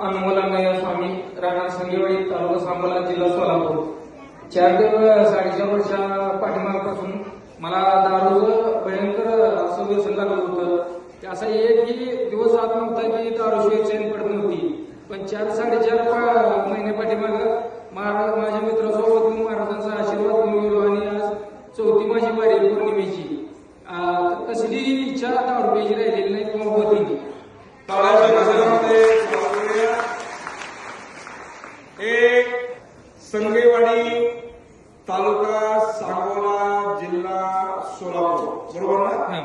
अनमोल अण्णा स्वामी, राहणार संगेवाडी, तालुका सांगोला, जिल्हा सोलापूर. 4.5 वर्षा पाठीमागपासून मला दारूचं भयंकर असं व्यसन लागलं होतं. असं एक की दिवस रात नव्हता की दारूशिवाय चैन पडत नव्हती. पण 4-4.5 महिने पाठीमाग माझ्या मित्रासोबत महाराजांचा आशीर्वाद घेऊन गेलो आणि आज 4थी माझी वारी पौर्णिमेची. कसली इच्छा दारू प्यायची राहिलेली नाही किंवा होती. एक संगेवाडी, तालुका सांगोला, जिल्हा सोलापूर, बरोबर ना?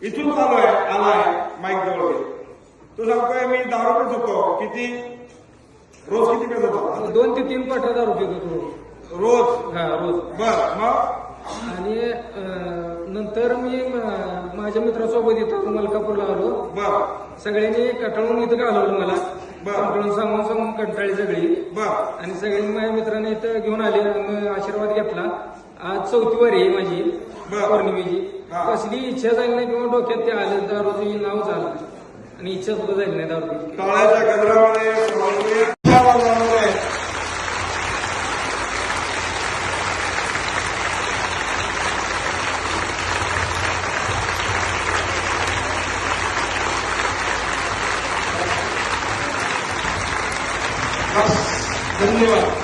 इथून आलाय माईक जवळ. तो सांगतोय मी दारू पित होतो. किती रोज किती पित होतो? 2 ते 3 पाठा दारू पित होतो रोज. हा रोज. बर, मग आणि नंतर मी माझ्या मित्रासोबत इथं मलकापूरला आलो. बर सगळ्यांनी कटाळून इथं घालवलं मला. बर. कटाळून सांगून कंटाळी सगळी. बर. आणि सगळ्यांनी माझ्या मित्रांनी इथं घेऊन आले. आशीर्वाद घेतला. आज 4थी वारी आहे माझी पौर्णिमेची. कसली इच्छा झाली नाही किंवा डोक्यात ते आलं दारूचं नाव झालं आणि इच्छा सुद्धा झाली नाही दारूची. टाळ्याच्या गजरामध्ये धन्यवाद.